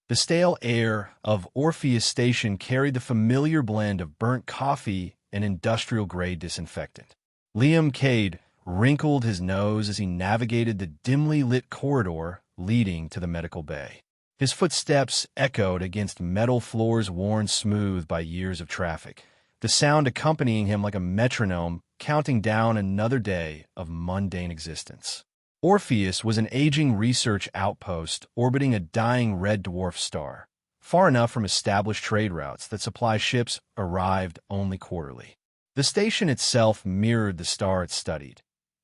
The stale air of Orpheus Station carried the familiar blend of burnt coffee and industrial-grade disinfectant. Liam Cade wrinkled his nose as he navigated the dimly lit corridor leading to the medical bay. His footsteps echoed against metal floors worn smooth by years of traffic, the sound accompanying him like a metronome counting down another day of mundane existence. Orpheus was an aging research outpost orbiting a dying red dwarf star, far enough from established trade routes that supply ships arrived only quarterly. The station itself mirrored the star it studied,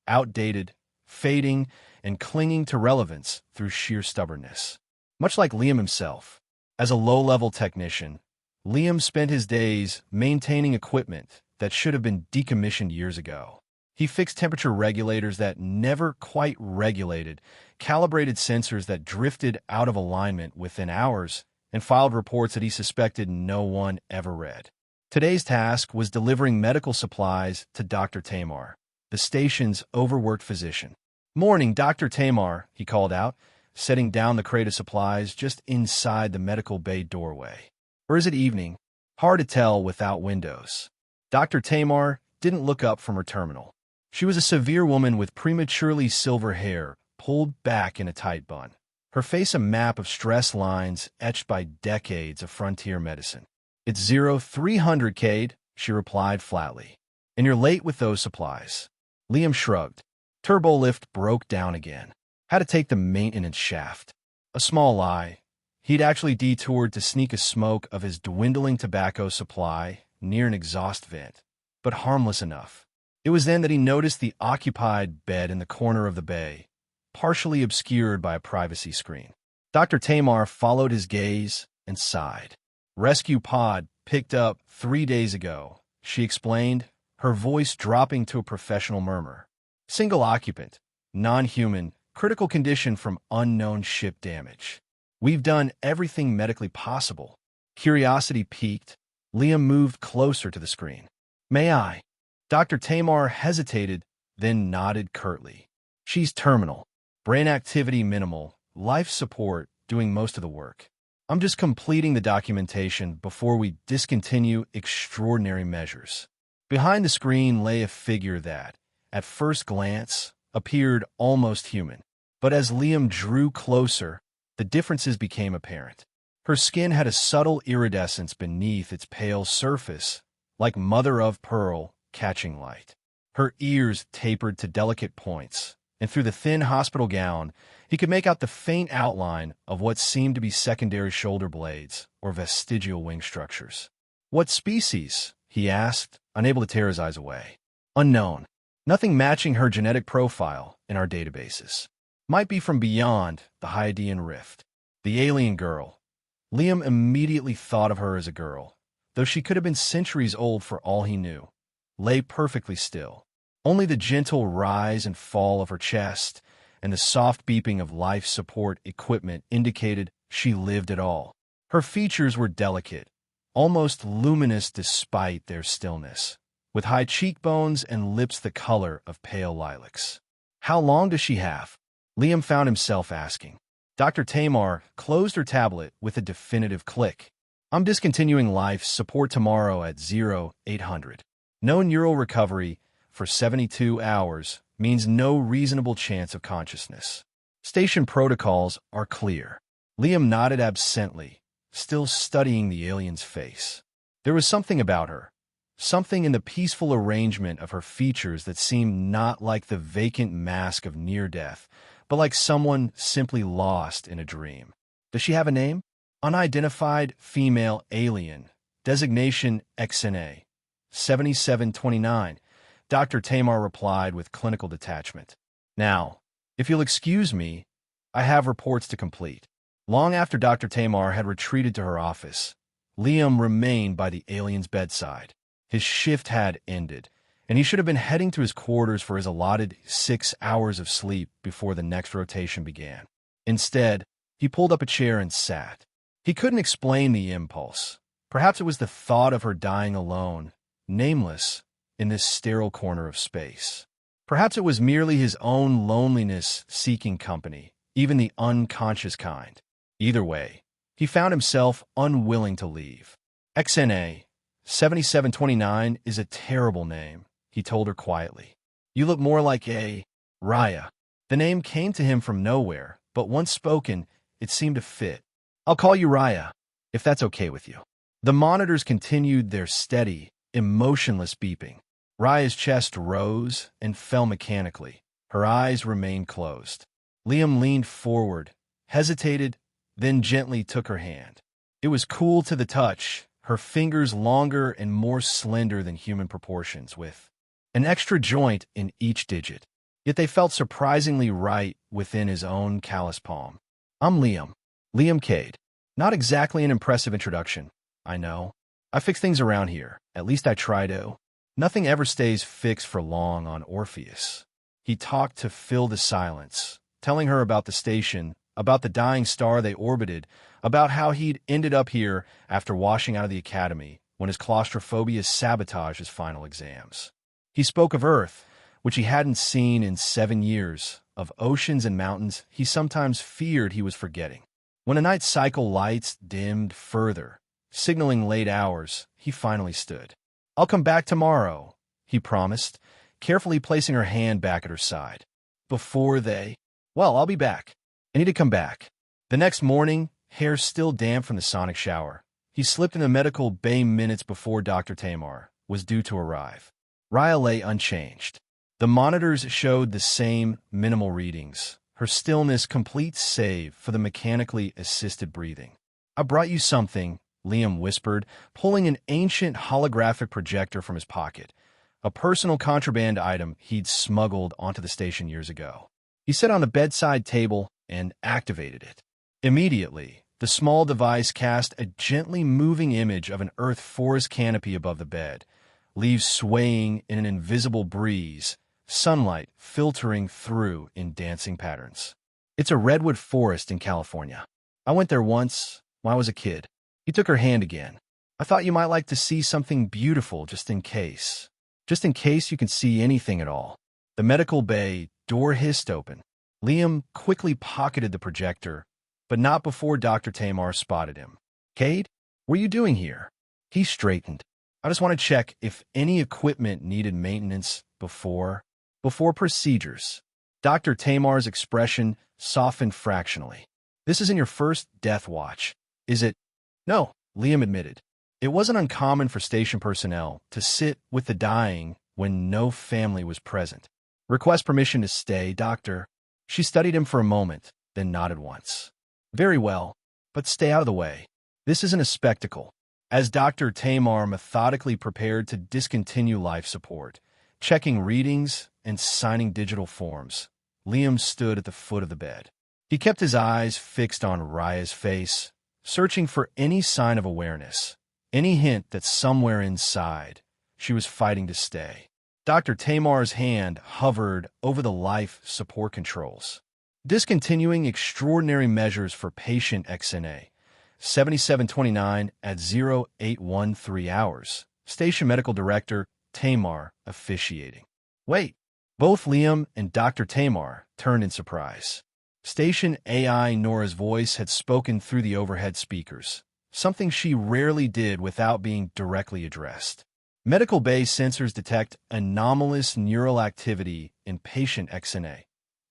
outdated, fading, and clinging to relevance through sheer stubbornness. Much like Liam himself, as a low-level technician, Liam spent his days maintaining equipment that should have been decommissioned years ago. He fixed temperature regulators that never quite regulated, calibrated sensors that drifted out of alignment within hours, and filed reports that he suspected no one ever read. Today's task was delivering medical supplies to Dr. Tamar, the station's overworked physician. "Morning, Dr. Tamar," he called out, setting down the crate of supplies just inside the medical bay doorway. Or is it evening? Hard to tell without windows. Dr. Tamar didn't look up from her terminal. She was a severe woman with prematurely silver hair pulled back in a tight bun, her face a map of stress lines etched by decades of frontier medicine. "It's 0300, Cade," she replied flatly. "And you're late with those supplies." Liam shrugged. Turbolift broke down again. Had to take the maintenance shaft. A small lie. He'd actually detoured to sneak a smoke of his dwindling tobacco supply near an exhaust vent, but harmless enough. It was then that he noticed the occupied bed in the corner of the bay, partially obscured by a privacy screen. Dr. Tamar followed his gaze and sighed. "Rescue pod picked up 3 days ago," she explained, her voice dropping to a professional murmur. "Single occupant, non-human, critical condition from unknown ship damage. We've done everything medically possible." Curiosity piqued. Liam moved closer to the screen. "May I?" Dr. Tamar hesitated, then nodded curtly. "She's terminal. Brain activity minimal. Life support doing most of the work. I'm just completing the documentation before we discontinue extraordinary measures." Behind the screen lay a figure that, at first glance, appeared almost human. But as Liam drew closer, the differences became apparent. Her skin had a subtle iridescence beneath its pale surface, like mother-of-pearl catching light. Her ears tapered to delicate points, and through the thin hospital gown, he could make out the faint outline of what seemed to be secondary shoulder blades or vestigial wing structures. "What species?" he asked, unable to tear his eyes away. "Unknown. Nothing matching her genetic profile in our databases. Might be from beyond the Hydean Rift." The alien girl. Liam immediately thought of her as a girl, though she could have been centuries old for all he knew. Lay perfectly still. Only the gentle rise and fall of her chest and the soft beeping of life support equipment indicated she lived at all. Her features were delicate, almost luminous despite their stillness, with high cheekbones and lips the color of pale lilacs. "How long does she have?" Liam found himself asking. Dr. Tamar closed her tablet with a definitive click. "I'm discontinuing life support tomorrow at 0800. No neural recovery for 72 hours means no reasonable chance of consciousness. Station protocols are clear." Liam nodded absently, still studying the alien's face. There was something about her, something in the peaceful arrangement of her features that seemed not like the vacant mask of near death, but like someone simply lost in a dream. "Does she have a name?" "Unidentified female alien. Designation XNA. 7729. Dr. Tamar replied with clinical detachment. "Now, if you'll excuse me, I have reports to complete." Long after Dr. Tamar had retreated to her office, Liam remained by the alien's bedside. His shift had ended, and he should have been heading to his quarters for his allotted 6 hours of sleep before the next rotation began. Instead, he pulled up a chair and sat. He couldn't explain the impulse. Perhaps it was the thought of her dying alone, nameless, in this sterile corner of space. Perhaps it was merely his own loneliness seeking company, even the unconscious kind. Either way, He found himself unwilling to leave. XNA 7729 is a terrible name, he told her quietly. You look more like a Raya. The name came to him from nowhere, but once spoken, it seemed to fit. I'll call you Raya, if that's okay with you. The monitors continued their steady, emotionless beeping. Raya's chest rose and fell mechanically. Her eyes remained closed. Liam leaned forward, hesitated, then gently took her hand. It was cool to the touch, her fingers longer and more slender than human proportions, with an extra joint in each digit. Yet they felt surprisingly right within his own callous palm. I'm Liam. Liam Cade. Not exactly an impressive introduction, I know. I fix things around here. At least I try to. Nothing ever stays fixed for long on Orpheus. He talked to fill the silence, telling her about the station, about the dying star they orbited, about how he'd ended up here after washing out of the academy when his claustrophobia sabotaged his final exams. He spoke of Earth, which he hadn't seen in 7 years, of oceans and mountains he sometimes feared he was forgetting. When a night cycle lights dimmed further, signaling late hours, he finally stood. I'll come back tomorrow, he promised, carefully placing her hand back at her side. Well, I'll be back. I need to come back. The next morning, hair still damp from the sonic shower, he slipped in the medical bay minutes before Dr. Tamar was due to arrive. Raya lay unchanged. The monitors showed the same minimal readings, her stillness complete save for the mechanically assisted breathing. I brought you something, Liam whispered, pulling an ancient holographic projector from his pocket, a personal contraband item he'd smuggled onto the station years ago. He sat on the bedside table and activated it. Immediately, the small device cast a gently moving image of an earth forest canopy above the bed, leaves swaying in an invisible breeze, sunlight filtering through in dancing patterns. It's a redwood forest in California. I went there once when I was a kid. He took her hand again. I thought you might like to see something beautiful just in case. Just in case you can see anything at all. The medical bay door hissed open. Liam quickly pocketed the projector, but not before Dr. Tamar spotted him. Cade, what are you doing here? He straightened. I just want to check if any equipment needed maintenance before procedures. Dr. Tamar's expression softened fractionally. This isn't your first death watch, is it? No, Liam admitted. It wasn't uncommon for station personnel to sit with the dying when no family was present. Request permission to stay, doctor. She studied him for a moment, then nodded once. Very well, but stay out of the way. This isn't a spectacle. As Dr. Tamar methodically prepared to discontinue life support, checking readings and signing digital forms, Liam stood at the foot of the bed. He kept his eyes fixed on Raya's face, searching for any sign of awareness, any hint that somewhere inside she was fighting to stay. Dr. Tamar's hand hovered over the life support controls. Discontinuing extraordinary measures for patient XNA 7729 at 0813 hours. Station Medical Director Tamar officiating. Wait. Both Liam and Dr. Tamar turned in surprise. Station AI Nora's voice had spoken through the overhead speakers, something she rarely did without being directly addressed. Medical bay sensors detect anomalous neural activity in patient XNA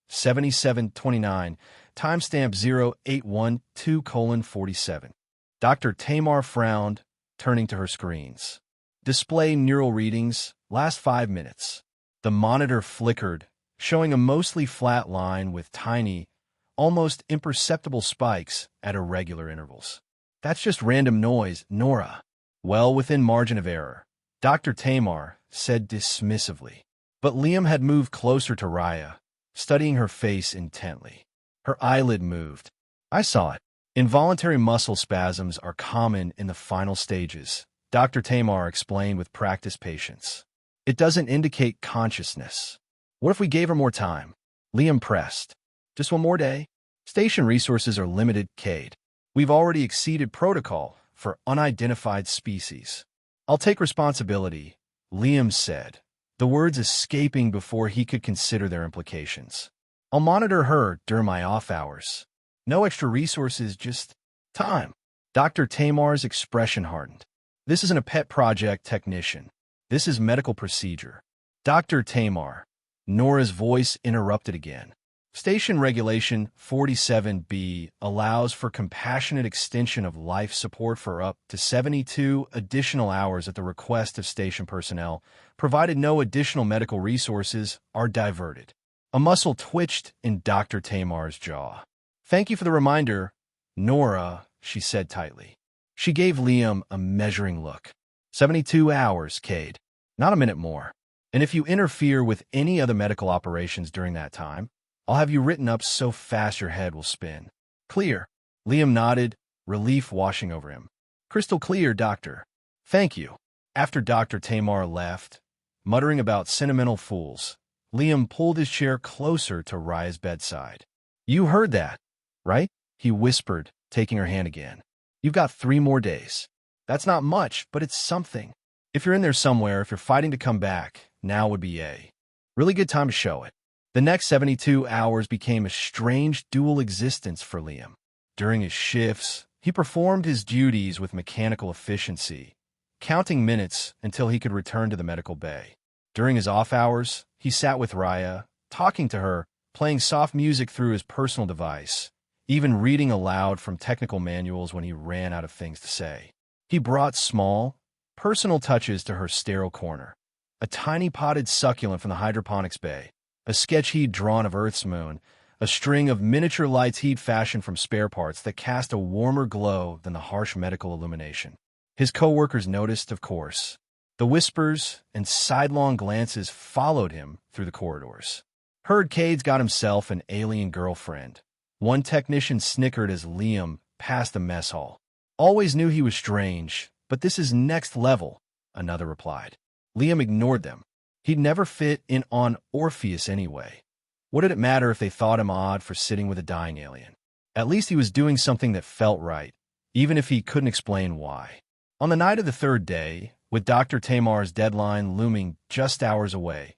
7729, timestamp 0812:47. Dr. Tamar frowned, turning to her screens. Display neural readings, last 5 minutes. The monitor flickered, showing a mostly flat line with tiny, almost imperceptible spikes at irregular intervals. That's just random noise, Nora. Well within margin of error, Dr. Tamar said dismissively. But Liam had moved closer to Raya, studying her face intently. Her eyelid moved. I saw it. Involuntary muscle spasms are common in the final stages, Dr. Tamar explained with practiced patience. It doesn't indicate consciousness. What if we gave her more time? Liam pressed. Just one more day? Station resources are limited, Cade. We've already exceeded protocol for unidentified species. I'll take responsibility, Liam said, the words escaping before he could consider their implications. I'll monitor her during my off hours. No extra resources, just time. Dr. Tamar's expression hardened. This isn't a pet project, technician. This is medical procedure. Dr. Tamar. Nora's voice interrupted again. Station Regulation 47B allows for compassionate extension of life support for up to 72 additional hours at the request of station personnel, provided no additional medical resources are diverted. A muscle twitched in Dr. Tamar's jaw. Thank you for the reminder, Nora, she said tightly. She gave Liam a measuring look. 72 hours, Cade. Not a minute more. And if you interfere with any other medical operations during that time, I'll have you written up so fast your head will spin. Clear. Liam nodded, relief washing over him. Crystal clear, Doctor. Thank you. After Dr. Tamar left, muttering about sentimental fools, Liam pulled his chair closer to Raya's bedside. You heard that, right? He whispered, taking her hand again. You've got 3 more days. That's not much, but it's something. If you're in there somewhere, if you're fighting to come back, now would be a really good time to show it. The next 72 hours became a strange dual existence for Liam. During his shifts, he performed his duties with mechanical efficiency, counting minutes until he could return to the medical bay. During his off hours, he sat with Raya, talking to her, playing soft music through his personal device, even reading aloud from technical manuals when he ran out of things to say. He brought small, personal touches to her sterile corner. A tiny potted succulent from the hydroponics bay, a sketch he'd drawn of Earth's moon, a string of miniature lights he'd fashioned from spare parts that cast a warmer glow than the harsh medical illumination. His co-workers noticed, of course. The whispers and sidelong glances followed him through the corridors. Heard Cade's got himself an alien girlfriend. One technician snickered as Liam passed the mess hall. Always knew he was strange, but this is next level, another replied. Liam ignored them. He'd never fit in on Orpheus anyway. What did it matter if they thought him odd for sitting with a dying alien? At least he was doing something that felt right, even if he couldn't explain why. On the night of the 3rd day, with Dr. Tamar's deadline looming just hours away,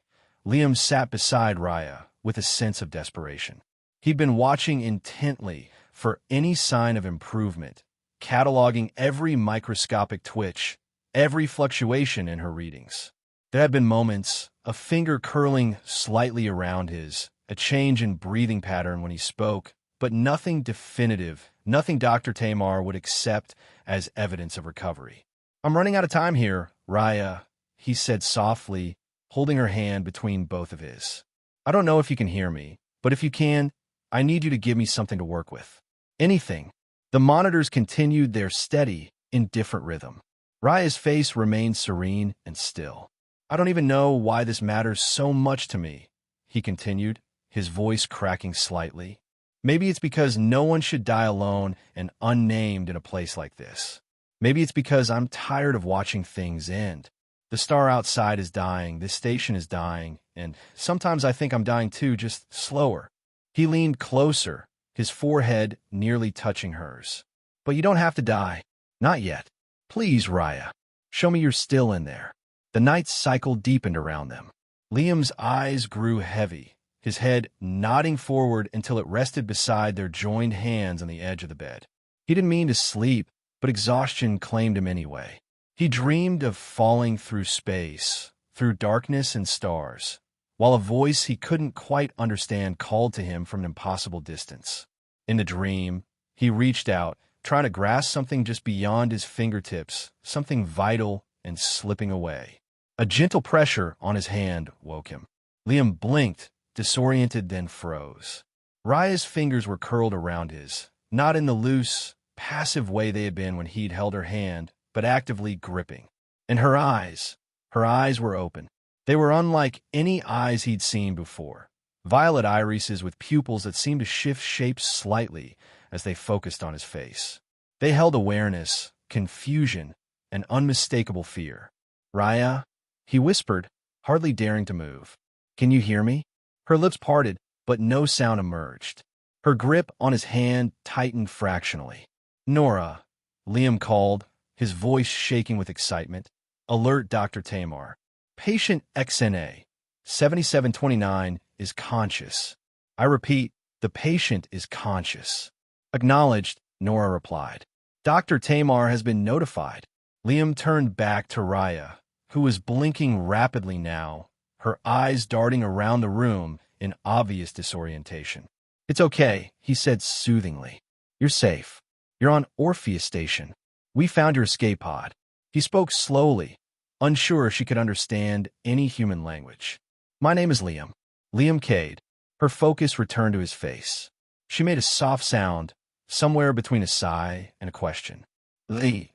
Liam sat beside Raya with a sense of desperation. He'd been watching intently for any sign of improvement, cataloging every microscopic twitch, every fluctuation in her readings. There had been moments, a finger curling slightly around his, a change in breathing pattern when he spoke, but nothing definitive, nothing Dr. Tamar would accept as evidence of recovery. I'm running out of time here, Raya, he said softly, holding her hand between both of his. I don't know if you can hear me, but if you can, I need you to give me something to work with. Anything. The monitors continued their steady, indifferent rhythm. Raya's face remained serene and still. I don't even know why this matters so much to me, he continued, his voice cracking slightly. Maybe it's because no one should die alone and unnamed in a place like this. Maybe it's because I'm tired of watching things end. The star outside is dying, this station is dying, and sometimes I think I'm dying too, just slower. He leaned closer, his forehead nearly touching hers. But you don't have to die. Not yet. Please, Raya. Show me you're still in there. The night's cycle deepened around them. Liam's eyes grew heavy, his head nodding forward until it rested beside their joined hands on the edge of the bed. He didn't mean to sleep, but exhaustion claimed him anyway. He dreamed of falling through space, through darkness and stars, while a voice he couldn't quite understand called to him from an impossible distance. In the dream, he reached out, trying to grasp something just beyond his fingertips, something vital and slipping away. A gentle pressure on his hand woke him. Liam blinked, disoriented, then froze. Raya's fingers were curled around his, not in the loose, passive way they had been when he'd held her hand, but actively gripping. And her eyes were open. They were unlike any eyes he'd seen before. Violet irises with pupils that seemed to shift shapes slightly as they focused on his face. They held awareness, confusion, and unmistakable fear. Raya, he whispered, hardly daring to move. Can you hear me? Her lips parted, but no sound emerged. Her grip on his hand tightened fractionally. Nora, Liam called, his voice shaking with excitement. Alert Dr. Tamar. Patient XNA, 7729, is conscious. I repeat, the patient is conscious. Acknowledged, Nora replied. Dr. Tamar has been notified. Liam turned back to Raya, who was blinking rapidly now, her eyes darting around the room in obvious disorientation. It's okay, he said soothingly. You're safe. You're on Orpheus Station. We found your escape pod. He spoke slowly, unsure she could understand any human language. My name is Liam. Liam Cade. Her focus returned to his face. She made a soft sound, somewhere between a sigh and a question. Lee.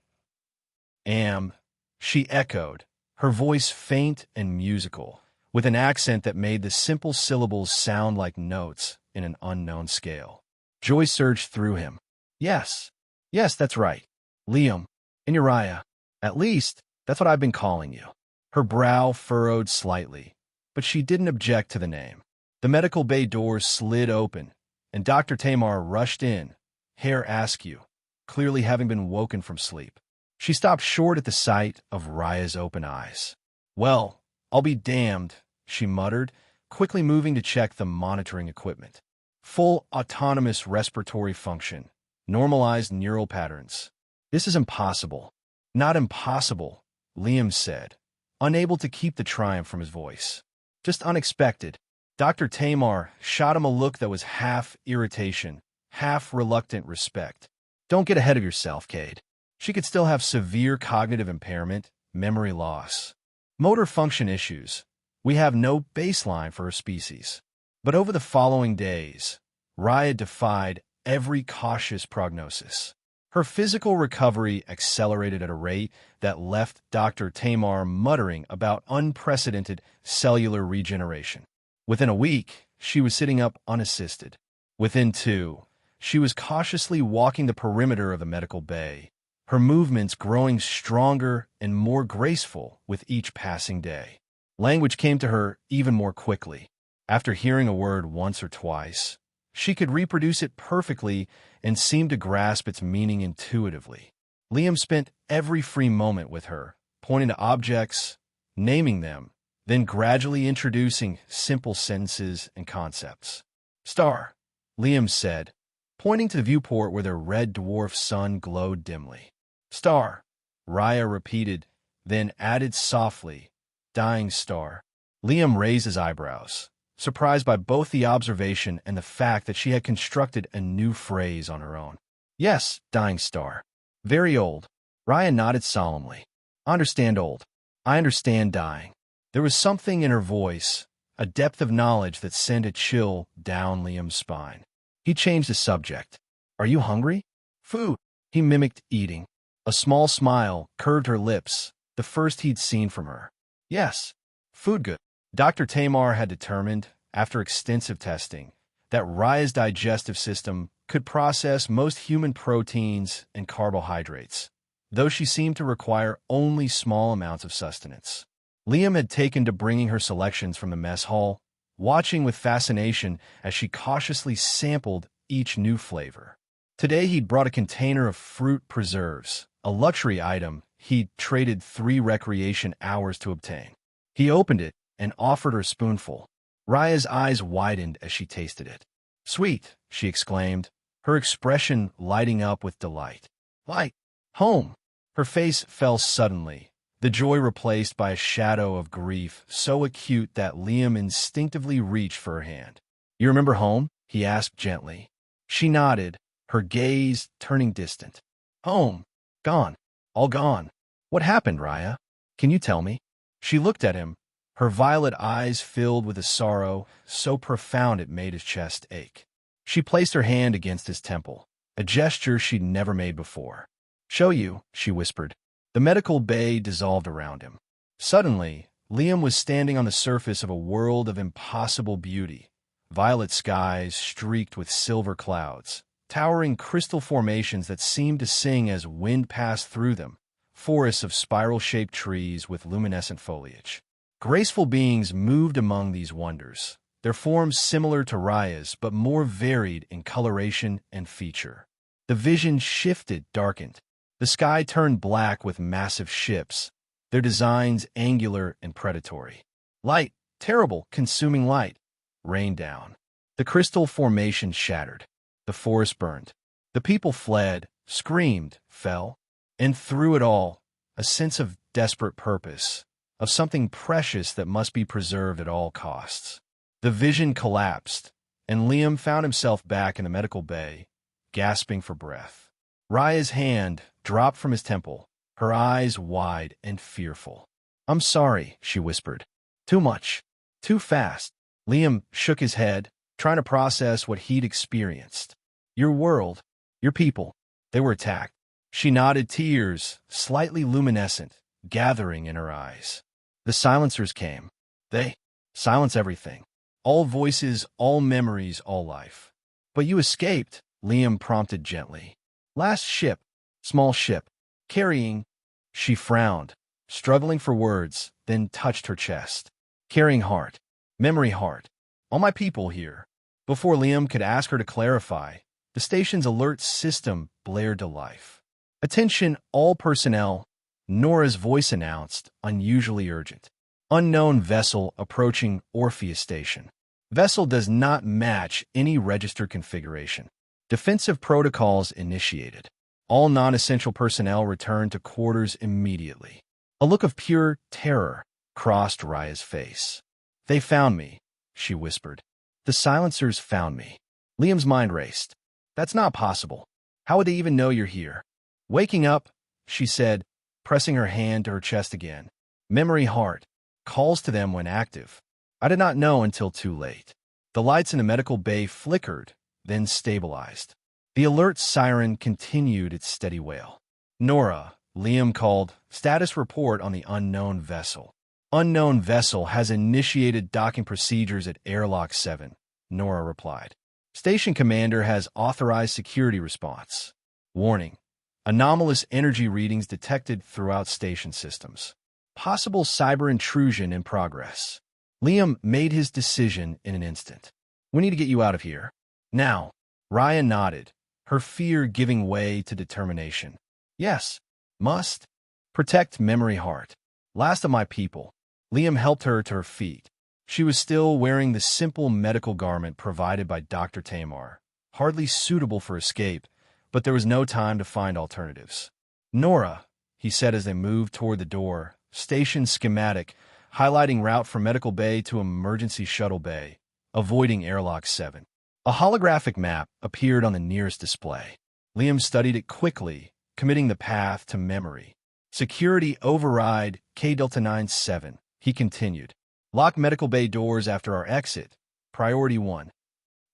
Am, she echoed, her voice faint and musical, with an accent that made the simple syllables sound like notes in an unknown scale. Joy surged through him. Yes, that's right. Liam, and Uriah. At least, that's what I've been calling you. Her brow furrowed slightly, but she didn't object to the name. The medical bay doors slid open, and Dr. Tamar rushed in, hair askew, clearly having been woken from sleep. She stopped short at the sight of Raya's open eyes. Well, I'll be damned, she muttered, quickly moving to check the monitoring equipment. Full autonomous respiratory function, normalized neural patterns. This is impossible. Not impossible, Liam said, unable to keep the triumph from his voice. Just unexpected. Dr. Tamar shot him a look that was half irritation, half reluctant respect. Don't get ahead of yourself, Cade. She could still have severe cognitive impairment, memory loss, motor function issues. We have no baseline for her species. But over the following days, Raya defied every cautious prognosis. Her physical recovery accelerated at a rate that left Dr. Tamar muttering about unprecedented cellular regeneration. Within a week, she was sitting up unassisted. Within 2, she was cautiously walking the perimeter of the medical bay, her movements growing stronger and more graceful with each passing day. Language came to her even more quickly. After hearing a word once or twice, she could reproduce it perfectly and seemed to grasp its meaning intuitively. Liam spent every free moment with her, pointing to objects, naming them, then gradually introducing simple sentences and concepts. Star, Liam said, pointing to the viewport where the red dwarf sun glowed dimly. Star, Raya repeated, then added softly, dying star. Liam raised his eyebrows, surprised by both the observation and the fact that she had constructed a new phrase on her own. Yes, dying star. Very old. Raya nodded solemnly. I understand old. I understand dying. There was something in her voice, a depth of knowledge that sent a chill down Liam's spine. He changed the subject. Are you hungry? Food. He mimicked eating. A small smile curved her lips, the first he'd seen from her. Yes, food good. Dr. Tamar had determined, after extensive testing, that Raya's digestive system could process most human proteins and carbohydrates, though she seemed to require only small amounts of sustenance. Liam had taken to bringing her selections from the mess hall, watching with fascination as she cautiously sampled each new flavor. Today he'd brought a container of fruit preserves, a luxury item he'd traded 3 recreation hours to obtain. He opened it and offered her a spoonful. Raya's eyes widened as she tasted it. Sweet, she exclaimed, her expression lighting up with delight. Like home. Her face fell suddenly, the joy replaced by a shadow of grief so acute that Liam instinctively reached for her hand. You remember home? He asked gently. She nodded, her gaze turning distant. Home. Gone. All gone. What happened, Raya? Can you tell me? She looked at him, her violet eyes filled with a sorrow so profound it made his chest ache. She placed her hand against his temple, a gesture she'd never made before. Show you, she whispered. The medical bay dissolved around him. Suddenly, Liam was standing on the surface of a world of impossible beauty. Violet skies streaked with silver clouds, towering crystal formations that seemed to sing as wind passed through them, forests of spiral-shaped trees with luminescent foliage. Graceful beings moved among these wonders, their forms similar to Raya's but more varied in coloration and feature. The vision shifted, darkened. The sky turned black with massive ships, their designs angular and predatory. Light, terrible, consuming light, rained down. The crystal formation shattered. The forest burned. The people fled, screamed, fell, and through it all, a sense of desperate purpose, of something precious that must be preserved at all costs. The vision collapsed, and Liam found himself back in the medical bay, gasping for breath. Raya's hand dropped from his temple, her eyes wide and fearful. "I'm sorry," she whispered. "Too much. Too fast." Liam shook his head, trying to process what he'd experienced. "Your world, your people, they were attacked." She nodded, tears, slightly luminescent, gathering in her eyes. "The silencers came. They silence everything. All voices, all memories, all life. But you escaped," Liam prompted gently. "Last ship, small ship, carrying—" She frowned, struggling for words, then touched her chest. "Carrying heart, memory heart, all my people here." Before Liam could ask her to clarify, the station's alert system blared to life. "Attention, all personnel," Nora's voice announced, unusually urgent. "Unknown vessel approaching Orpheus Station. Vessel does not match any registered configuration. Defensive protocols initiated. All non-essential personnel return to quarters immediately." A look of pure terror crossed Raya's face. "They found me," she whispered. "The silencers found me." Liam's mind raced. "That's not possible. How would they even know you're here?" "Waking up," she said, pressing her hand to her chest again. "Memory heart calls to them when active. I did not know until too late." The lights in the medical bay flickered, then stabilized. The alert siren continued its steady wail. "Nora," Liam called, "status report on the unknown vessel." "Unknown vessel has initiated docking procedures at Airlock 7, Nora replied. "Station commander has authorized security response. Warning: anomalous energy readings detected throughout station systems. Possible cyber intrusion in progress." Liam made his decision in an instant. "We need to get you out of here. Now." Raya nodded, her fear giving way to determination. "Yes, must. Protect memory heart. Last of my people." Liam helped her to her feet. She was still wearing the simple medical garment provided by Dr. Tamar, hardly suitable for escape, but there was no time to find alternatives. "Nora," he said as they moved toward the door, station schematic, highlighting route from medical bay to emergency shuttle bay, avoiding Airlock 7. A holographic map appeared on the nearest display. Liam studied it quickly, committing the path to memory. "Security override K-Delta 97, he continued. "Lock medical bay doors after our exit. Priority 1.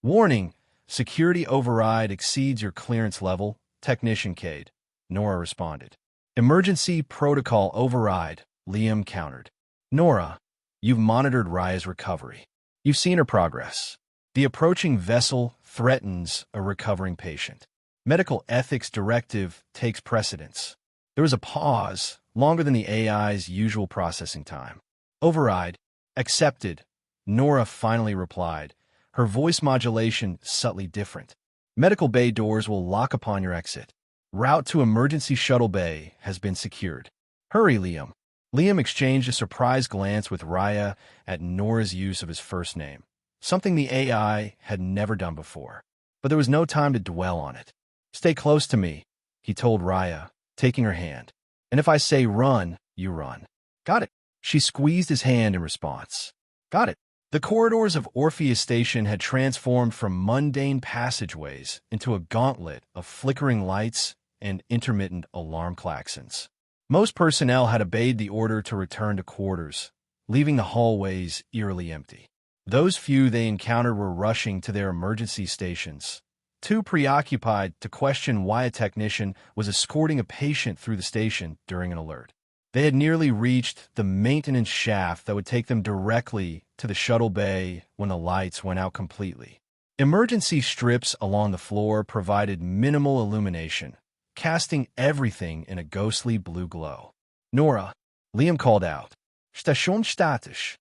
"Warning: security override exceeds your clearance level. Technician Cade," Nora responded. "Emergency protocol override," Liam countered. "Nora, you've monitored Raya's recovery. You've seen her progress. The approaching vessel threatens a recovering patient. Medical ethics directive takes precedence." There was a pause, longer than the AI's usual processing time. "Override. Accepted," Nora finally replied, her voice modulation subtly different. "Medical bay doors will lock upon your exit. Route to emergency shuttle bay has been secured. Hurry, Liam." Liam exchanged a surprised glance with Raya at Nora's use of his first name, something the AI had never done before. But there was no time to dwell on it. "Stay close to me," he told Raya, taking her hand. "And if I say run, you run." "Got it." She squeezed his hand in response. "Got it." The corridors of Orpheus Station had transformed from mundane passageways into a gauntlet of flickering lights and intermittent alarm klaxons. Most personnel had obeyed the order to return to quarters, leaving the hallways eerily empty. Those few they encountered were rushing to their emergency stations, too preoccupied to question why a technician was escorting a patient through the station during an alert. They had nearly reached the maintenance shaft that would take them directly to the shuttle bay when the lights went out completely. Emergency strips along the floor provided minimal illumination, casting everything in a ghostly blue glow. "Nora," Liam called out. "Station statisch."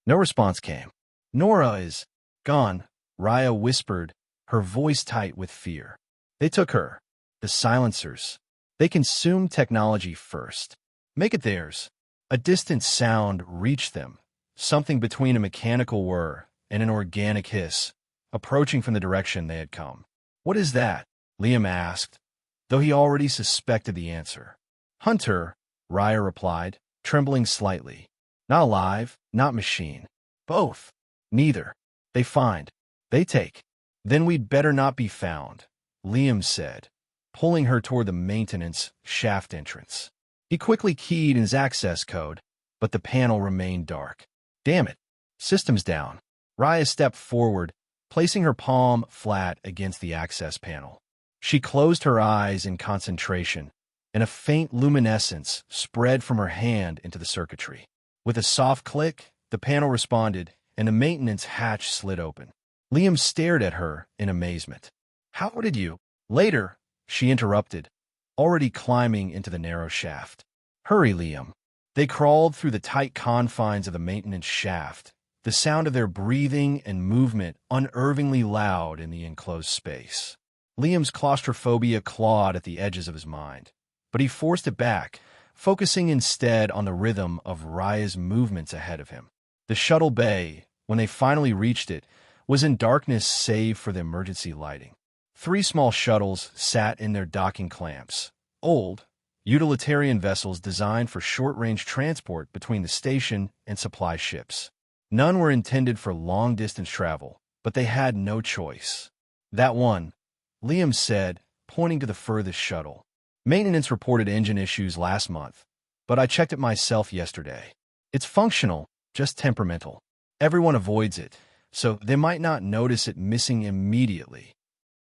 No response came. "Nora is gone," Raya whispered, her voice tight with fear. "They took her. The silencers. They consumed technology first. Make it theirs." A distant sound reached them, something between a mechanical whir and an organic hiss, approaching from the direction they had come. "What is that?" Liam asked, though he already suspected the answer. Hunter, Raya replied, trembling slightly. Not alive, not machine. Both. Neither. They find. They take. Then we'd better not be found, Liam said, pulling her toward the maintenance shaft entrance. He quickly keyed in his access code, but the panel remained dark. Damn it. System's down. Raya stepped forward, placing her palm flat against the access panel. She closed her eyes in concentration, and a faint luminescence spread from her hand into the circuitry. With a soft click, the panel responded, and the maintenance hatch slid open. Liam stared at her in amazement. How did you? Later, she interrupted, already climbing into the narrow shaft. Hurry, Liam. They crawled through the tight confines of the maintenance shaft, the sound of their breathing and movement unnervingly loud in the enclosed space. Liam's claustrophobia clawed at the edges of his mind, but he forced it back, focusing instead on the rhythm of Raya's movements ahead of him. The shuttle bay, when they finally reached it, was in darkness save for the emergency lighting. 3 small shuttles sat in their docking clamps, old, utilitarian vessels designed for short-range transport between the station and supply ships. None were intended for long-distance travel, but they had no choice. That one, Liam said, pointing to the furthest shuttle. Maintenance reported engine issues last month, but I checked it myself yesterday. It's functional, just temperamental. Everyone avoids it, so they might not notice it missing immediately.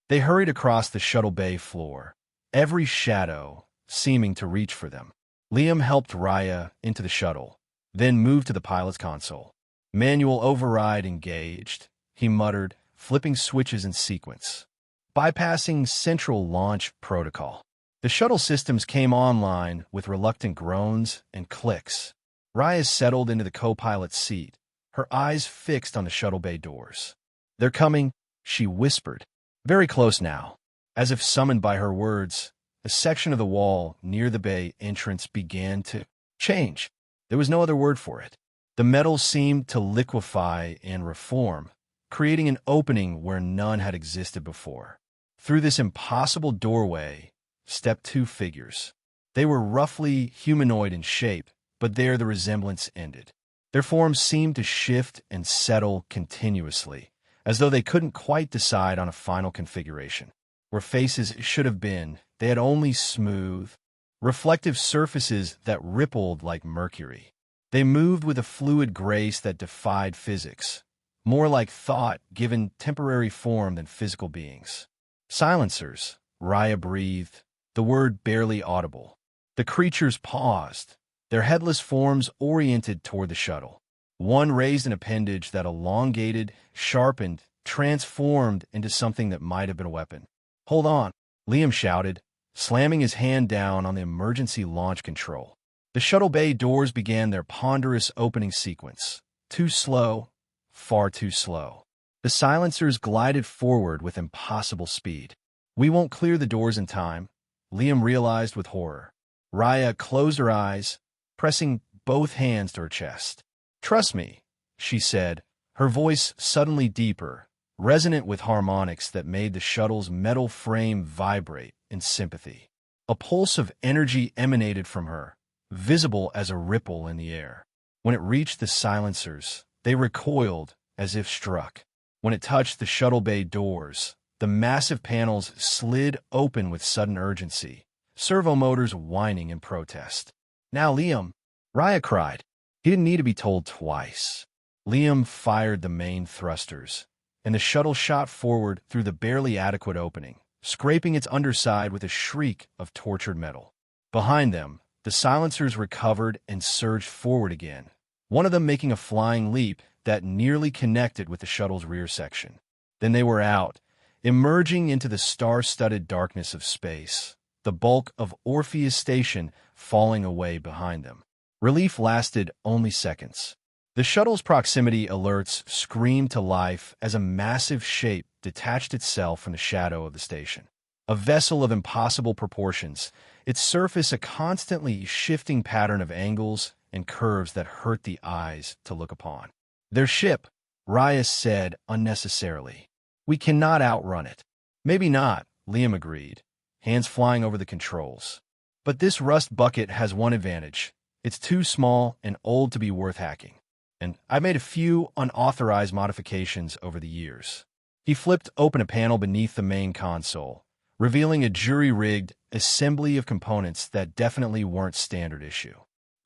They hurried across the shuttle bay floor, every shadow seeming to reach for them. Liam helped Raya into the shuttle, then moved to the pilot's console. Manual override engaged, he muttered, flipping switches in sequence. Bypassing central launch protocol. The shuttle systems came online with reluctant groans and clicks. Raya settled into the co-pilot's seat, her eyes fixed on the shuttle bay doors. They're coming, she whispered. Very close now. As if summoned by her words, a section of the wall near the bay entrance began to change. There was no other word for it. The metal seemed to liquefy and reform, creating an opening where none had existed before. Through this impossible doorway stepped 2 figures. They were roughly humanoid in shape, but there the resemblance ended. Their forms seemed to shift and settle continuously, as though they couldn't quite decide on a final configuration. Where faces should have been, they had only smooth, reflective surfaces that rippled like mercury. They moved with a fluid grace that defied physics, more like thought given temporary form than physical beings. Silencers, Raya breathed, the word barely audible. The creatures paused, their headless forms oriented toward the shuttle. One raised an appendage that elongated, sharpened, transformed into something that might have been a weapon. Hold on, Liam shouted, slamming his hand down on the emergency launch control. The shuttle bay doors began their ponderous opening sequence. Too slow, far too slow. The silencers glided forward with impossible speed. We won't clear the doors in time, Liam realized with horror. Raya closed her eyes, pressing both hands to her chest. Trust me, she said, her voice suddenly deeper, resonant with harmonics that made the shuttle's metal frame vibrate in sympathy. A pulse of energy emanated from her, visible as a ripple in the air. When it reached the silencers, they recoiled as if struck. When it touched the shuttle bay doors, the massive panels slid open with sudden urgency, servo motors whining in protest. Now, Liam, Raya cried. He didn't need to be told twice. Liam fired the main thrusters, and the shuttle shot forward through the barely adequate opening, scraping its underside with a shriek of tortured metal. Behind them, the silencers recovered and surged forward again, one of them making a flying leap that nearly connected with the shuttle's rear section. Then they were out, emerging into the star-studded darkness of space, the bulk of Orpheus Station falling away behind them. Relief lasted only seconds. The shuttle's proximity alerts screamed to life as a massive shape detached itself from the shadow of the station. A vessel of impossible proportions, its surface a constantly shifting pattern of angles and curves that hurt the eyes to look upon. Their ship, Raya said unnecessarily. We cannot outrun it. Maybe not, Liam agreed, hands flying over the controls. But this rust bucket has one advantage. It's too small and old to be worth hacking. And I've made a few unauthorized modifications over the years. He flipped open a panel beneath the main console, revealing a jury-rigged assembly of components that definitely weren't standard issue.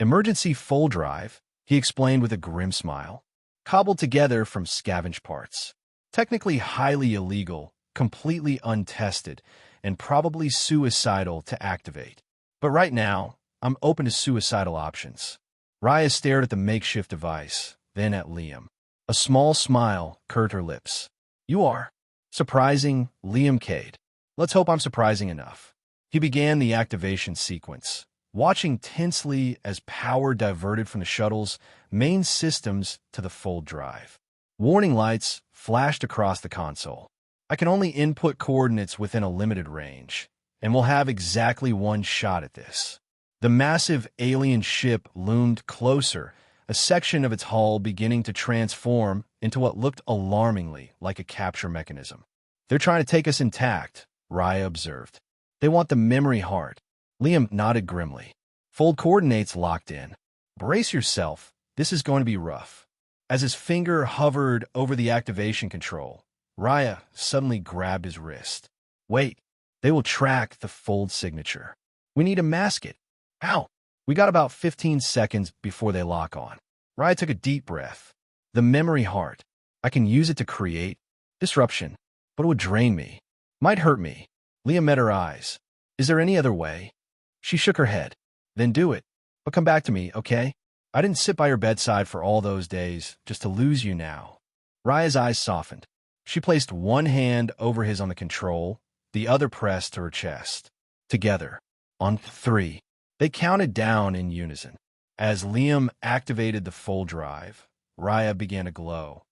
Emergency full drive, he explained with a grim smile, cobbled together from scavenged parts. Technically highly illegal, completely untested, and probably suicidal to activate. But right now, I'm open to suicidal options. Raya stared at the makeshift device, then at Liam. A small smile curved her lips. You are surprising, Liam Cade. Let's hope I'm surprising enough. He began the activation sequence, watching tensely as power diverted from the shuttle's main systems to the fold drive. Warning lights flashed across the console. I can only input coordinates within a limited range, and we'll have exactly one shot at this. The massive alien ship loomed closer, a section of its hull beginning to transform into what looked alarmingly like a capture mechanism. They're trying to take us intact, Raya observed. They want the memory heart. Liam nodded grimly. Fold coordinates locked in. Brace yourself, this is going to be rough. As his finger hovered over the activation control, Raya suddenly grabbed his wrist. Wait, they will track the fold signature. We need to mask it. How? We got about 15 seconds before they lock on. Raya took a deep breath. The memory heart. I can use it to create disruption, but it would drain me. Might hurt me. Liam met her eyes. Is there any other way? She shook her head. Then do it. But come back to me, okay? I didn't sit by your bedside for all those days just to lose you now. Raya's eyes softened. She placed one hand over his on the control, the other pressed to her chest. Together. On 3. They counted down in unison. As Liam activated the full drive, Raya began to glow.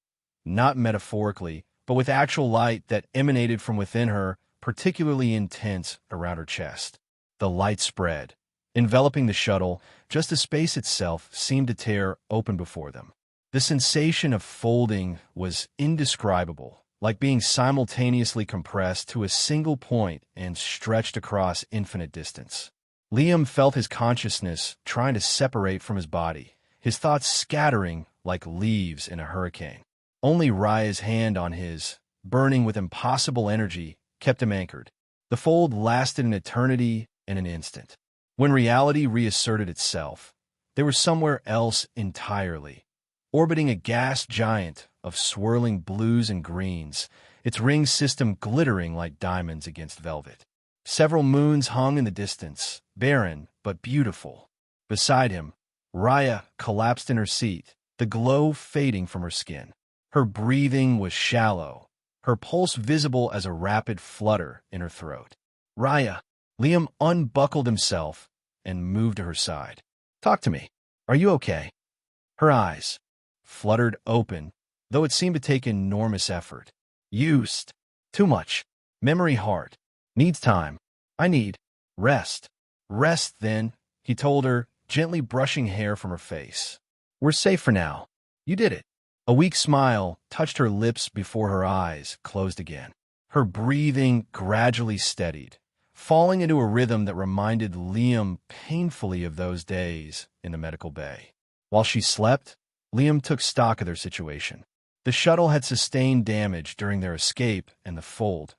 Not metaphorically, but with actual light that emanated from within her, particularly intense around her chest. The light spread, enveloping the shuttle, just as space itself seemed to tear open before them. The sensation of folding was indescribable, like being simultaneously compressed to a single point and stretched across infinite distance. Liam felt his consciousness trying to separate from his body, his thoughts scattering like leaves in a hurricane. Only Raya's hand on his, burning with impossible energy, kept him anchored. The fold lasted an eternity and an instant. When reality reasserted itself, they were somewhere else entirely, orbiting a gas giant of swirling blues and greens, its ring system glittering like diamonds against velvet. Several moons hung in the distance, barren but beautiful. Beside him, Raya collapsed in her seat, the glow fading from her skin. Her breathing was shallow, her pulse visible as a rapid flutter in her throat. Raya, Liam unbuckled himself and moved to her side. Talk to me. Are you okay? Her eyes fluttered open, though it seemed to take enormous effort. Used. Too much. Memory heart. Needs time. I need rest. Rest, then, he told her, gently brushing hair from her face. We're safe for now. You did it. A weak smile touched her lips before her eyes closed again. Her breathing gradually steadied, falling into a rhythm that reminded Liam painfully of those days in the medical bay. While she slept, Liam took stock of their situation. The shuttle had sustained damage during their escape and the fold.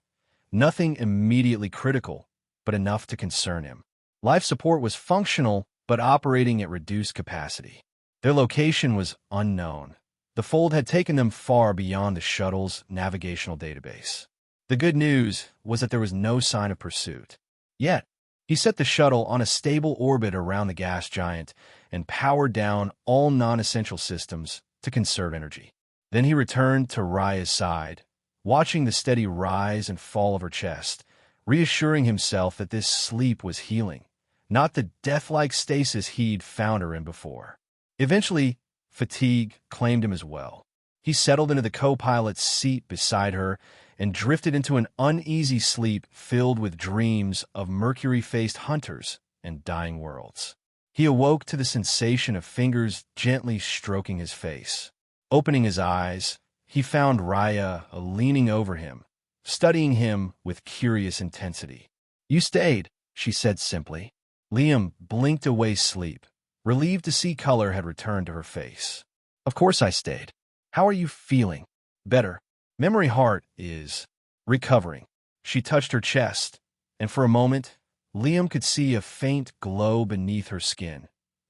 Nothing immediately critical, but enough to concern him. Life support was functional, but operating at reduced capacity. Their location was unknown. The fold had taken them far beyond the shuttle's navigational database. The good news was that there was no sign of pursuit. Yet, he set the shuttle on a stable orbit around the gas giant and powered down all non-essential systems to conserve energy. Then he returned to Raya's side, watching the steady rise and fall of her chest, reassuring himself that this sleep was healing, not the death-like stasis he'd found her in before. Eventually, fatigue claimed him as well. He settled into the co-pilot's seat beside her and drifted into an uneasy sleep filled with dreams of mercury-faced hunters and dying worlds. He awoke to the sensation of fingers gently stroking his face. Opening his eyes, he found Raya leaning over him, studying him with curious intensity. You stayed, she said simply. Liam blinked away sleep, relieved to see color had returned to her face. Of course I stayed. How are you feeling? Better. Memory Heart is recovering. She touched her chest, and for a moment, Liam could see a faint glow beneath her skin.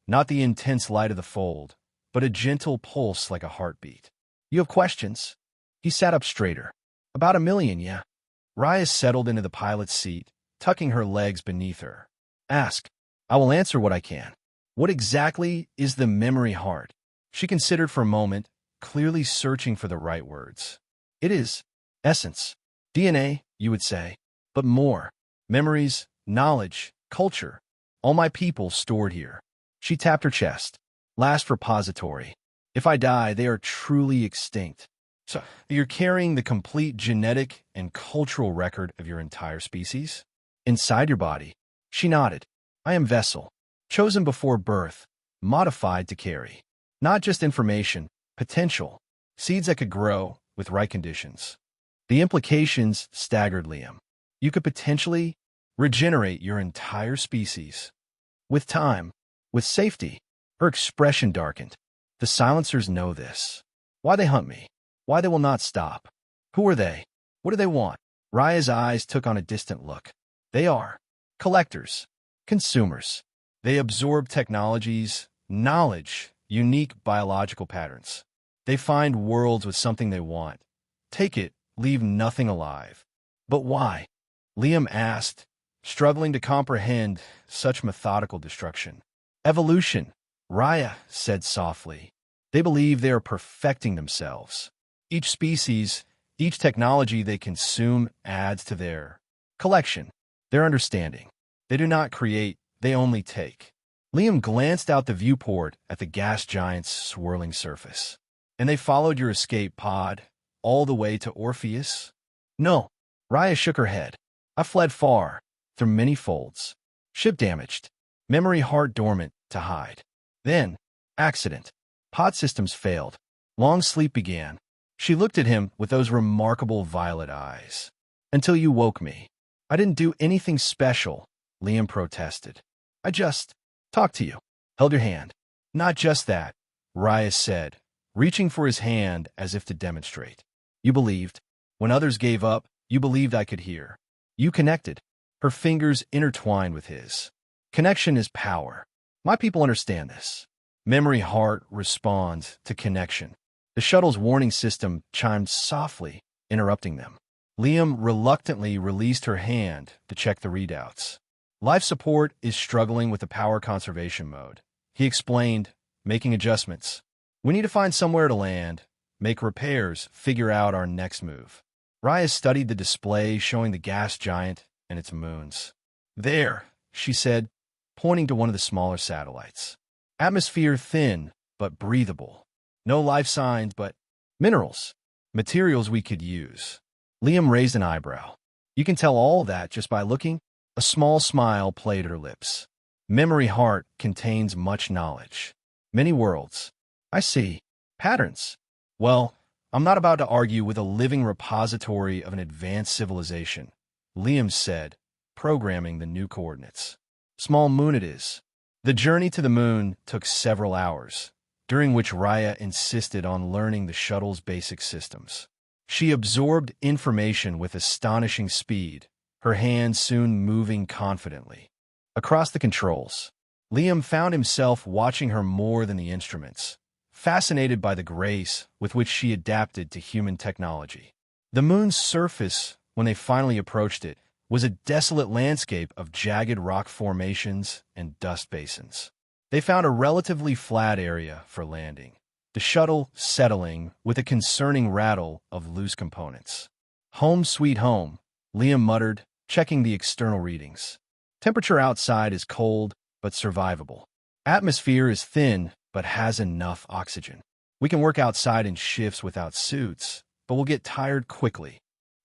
Not the intense light of the fold, but a gentle pulse like a heartbeat. You have questions? He sat up straighter. About 1,000,000, yeah. Raya settled into the pilot's seat, tucking her legs beneath her. Ask. I will answer what I can. What exactly is the memory heart? She considered for a moment, clearly searching for the right words. It is essence. DNA, you would say, but more. Memories, knowledge, culture. All my people stored here. She tapped her chest. Last repository. If I die, they are truly extinct. So, you're carrying the complete genetic and cultural record of your entire species? Inside your body. She nodded. I am vessel. Chosen before birth. Modified to carry. Not just information, potential. Seeds that could grow with right conditions. The implications staggered Liam. You could potentially regenerate your entire species. With time. With safety. Her expression darkened. The silencers know this. Why they hunt me? Why they will not stop? Who are they? What do they want? Raya's eyes took on a distant look. They are collectors, consumers. They absorb technologies, knowledge, unique biological patterns. They find worlds with something they want. Take it, leave nothing alive. But why? Liam asked, struggling to comprehend such methodical destruction. Evolution, Raya said softly. They believe they are perfecting themselves. Each species, each technology they consume adds to their collection, their understanding. They do not create, they only take. Liam glanced out the viewport at the gas giant's swirling surface. And they followed your escape pod all the way to Orpheus? No. Raya shook her head. I fled far, through many folds. Ship damaged. Memory heart dormant to hide. Then, accident. Pod systems failed. Long sleep began. She looked at him with those remarkable violet eyes. Until you woke me. I didn't do anything special, Liam protested. I just talked to you. Held your hand. Not just that, Raya said, reaching for his hand as if to demonstrate. You believed. When others gave up, you believed I could hear. You connected. Her fingers intertwined with his. Connection is power. My people understand this. Memory heart responds to connection. The shuttle's warning system chimed softly, interrupting them. Liam reluctantly released her hand to check the readouts. Life support is struggling with the power conservation mode. He explained, making adjustments. We need to find somewhere to land, make repairs, figure out our next move. Raya studied the display showing the gas giant and its moons. There, she said, pointing to one of the smaller satellites. Atmosphere thin, but breathable. No life signs, but minerals. Materials we could use. Liam raised an eyebrow. You can tell all that just by looking. A small smile played her lips. Memory heart contains much knowledge. Many worlds. I see. Patterns. Well, I'm not about to argue with a living repository of an advanced civilization, Liam said, programming the new coordinates. Small moon it is. The journey to the moon took several hours, during which Raya insisted on learning the shuttle's basic systems. She absorbed information with astonishing speed, her hands soon moving confidently. Across the controls, Liam found himself watching her more than the instruments, fascinated by the grace with which she adapted to human technology. The moon's surface, when they finally approached it, was a desolate landscape of jagged rock formations and dust basins. They found a relatively flat area for landing, the shuttle settling with a concerning rattle of loose components. Home sweet home, Liam muttered, checking the external readings. Temperature outside is cold, but survivable. Atmosphere is thin, but has enough oxygen. We can work outside in shifts without suits, but we'll get tired quickly.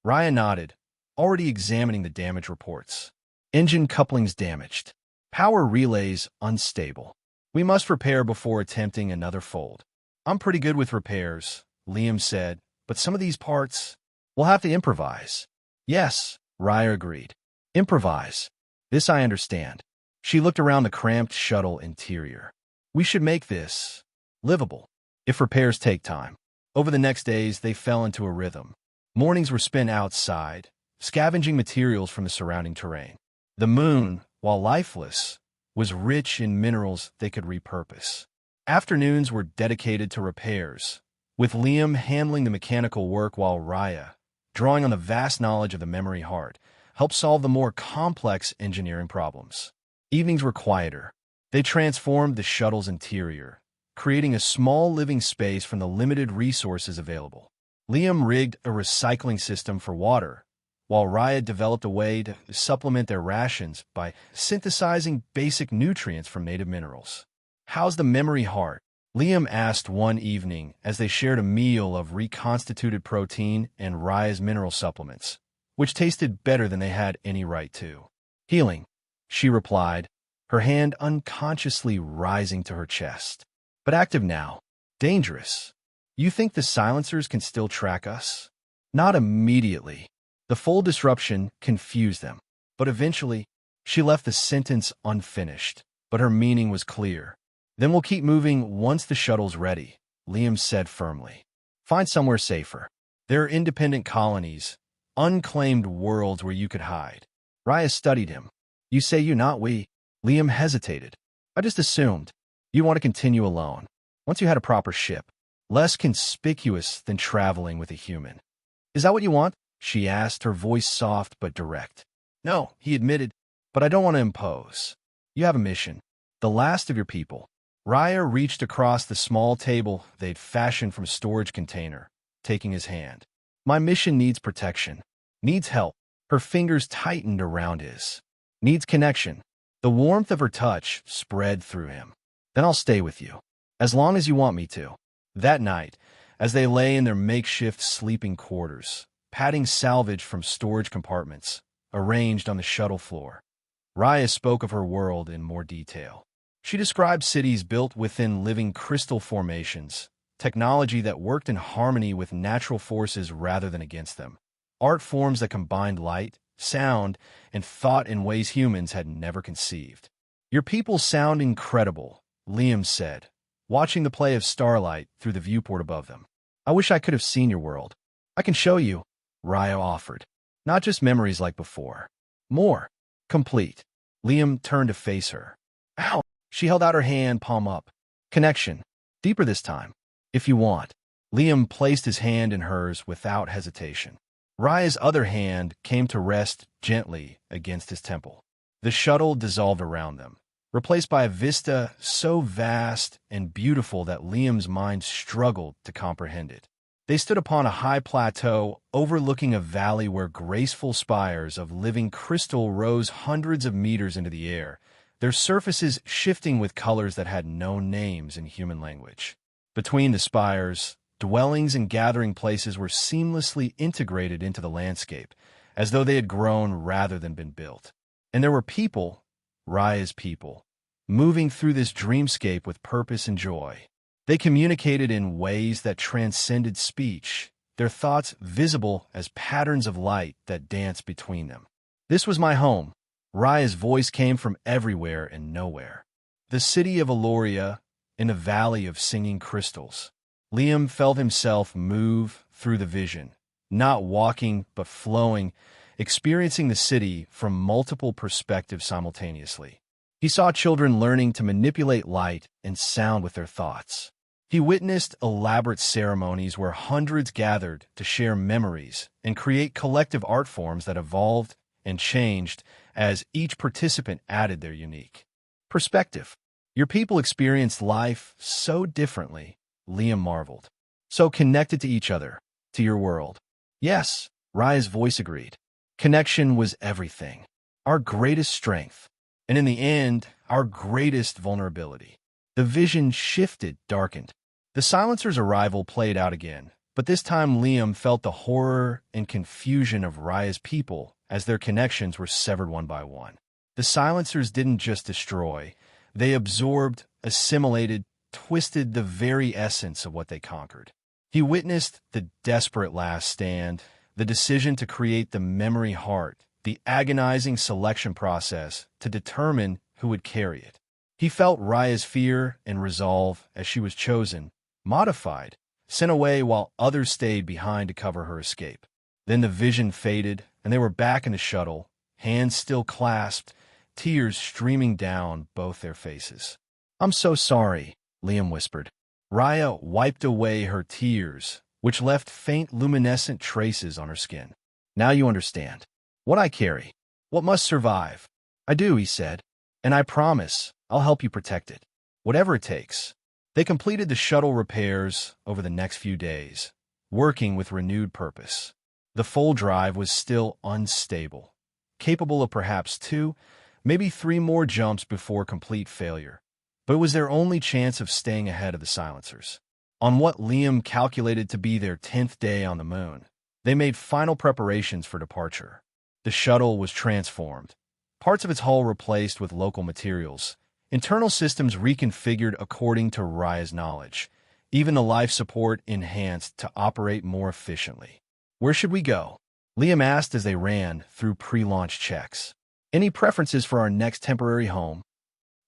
Raya nodded, already examining the damage reports. Engine couplings damaged. Power relays unstable. We must repair before attempting another fold. I'm pretty good with repairs, Liam said, but some of these parts, we'll have to improvise. Yes, Raya agreed. Improvise. This I understand. She looked around the cramped shuttle interior. We should make this livable, if repairs take time. Over the next days, they fell into a rhythm. Mornings were spent outside, scavenging materials from the surrounding terrain. The moon, while lifeless, was rich in minerals they could repurpose. Afternoons were dedicated to repairs, with Liam handling the mechanical work while Raya, drawing on the vast knowledge of the memory heart, helped solve the more complex engineering problems. Evenings were quieter. They transformed the shuttle's interior, creating a small living space from the limited resources available. Liam rigged a recycling system for water, while Raya developed a way to supplement their rations by synthesizing basic nutrients from native minerals. "How's the memory heart?" Liam asked one evening as they shared a meal of reconstituted protein and Raya's mineral supplements, which tasted better than they had any right to. "Healing," she replied, her hand unconsciously rising to her chest. "But active now. Dangerous. You think the silencers can still track us?" "Not immediately." The full disruption confused them, but eventually, she left the sentence unfinished, but her meaning was clear. "Then we'll keep moving once the shuttle's ready," Liam said firmly. "Find somewhere safer. There are independent colonies, unclaimed worlds where you could hide." Raya studied him. "You say you, not we." Liam hesitated. "I just assumed. You want to continue alone. Once you had a proper ship, less conspicuous than traveling with a human." "Is that what you want?" she asked, her voice soft but direct. "No," he admitted, "but I don't want to impose. You have a mission. The last of your people." Raya reached across the small table they'd fashioned from a storage container, taking his hand. "My mission needs protection. Needs help." Her fingers tightened around his. "Needs connection." The warmth of her touch spread through him. "Then I'll stay with you. As long as you want me to." That night, as they lay in their makeshift sleeping quarters, patting salvage from storage compartments arranged on the shuttle floor, Raya spoke of her world in more detail. She described cities built within living crystal formations, technology that worked in harmony with natural forces rather than against them, art forms that combined light, sound, and thought in ways humans had never conceived. "Your people sound incredible," Liam said, watching the play of starlight through the viewport above them. "I wish I could have seen your world." "I can show you," Raya offered. "Not just memories like before. More. Complete." Liam turned to face her. "Ow!" She held out her hand, palm up. "Connection. Deeper this time, if you want." Liam placed his hand in hers without hesitation. Raya's other hand came to rest gently against his temple. The shuttle dissolved around them, replaced by a vista so vast and beautiful that Liam's mind struggled to comprehend it. They stood upon a high plateau overlooking a valley where graceful spires of living crystal rose hundreds of meters into the air, their surfaces shifting with colors that had no names in human language. Between the spires, dwellings and gathering places were seamlessly integrated into the landscape, as though they had grown rather than been built. And there were people, Raya's people, moving through this dreamscape with purpose and joy. They communicated in ways that transcended speech, their thoughts visible as patterns of light that danced between them. "This was my home." Raya's voice came from everywhere and nowhere. "The city of Aloria, in a valley of singing crystals." Liam felt himself move through the vision, not walking but flowing, experiencing the city from multiple perspectives simultaneously. He saw children learning to manipulate light and sound with their thoughts. He witnessed elaborate ceremonies where hundreds gathered to share memories and create collective art forms that evolved and changed as each participant added their unique perspective. "Your people experienced life so differently," Liam marveled. "So connected to each other, to your world." "Yes," Raya's voice agreed. "Connection was everything. Our greatest strength. And in the end, our greatest vulnerability." The vision shifted, darkened. The silencer's arrival played out again, but this time Liam felt the horror and confusion of Raya's people as their connections were severed one by one. The silencers didn't just destroy, they absorbed, assimilated, twisted the very essence of what they conquered. He witnessed the desperate last stand, the decision to create the memory heart the agonizing selection process to determine who would carry it. He felt Raya's fear and resolve as she was chosen, modified, sent away while others stayed behind to cover her escape. Then the vision faded, and they were back in the shuttle, hands still clasped, tears streaming down both their faces. "I'm so sorry," Liam whispered. Raya wiped away her tears, which left faint luminescent traces on her skin. "Now you understand. What I carry. What must survive." "I do," he said. "And I promise I'll help you protect it. Whatever it takes." They completed the shuttle repairs over the next few days, working with renewed purpose. The full drive was still unstable, capable of perhaps 2, maybe 3 more jumps before complete failure, but it was their only chance of staying ahead of the silencers. On what Liam calculated to be their 10th day on the moon, they made final preparations for departure. The shuttle was transformed, parts of its hull replaced with local materials, internal systems reconfigured according to Raya's knowledge, even the life support enhanced to operate more efficiently. "Where should we go?" Liam asked as they ran through pre-launch checks. "Any preferences for our next temporary home?"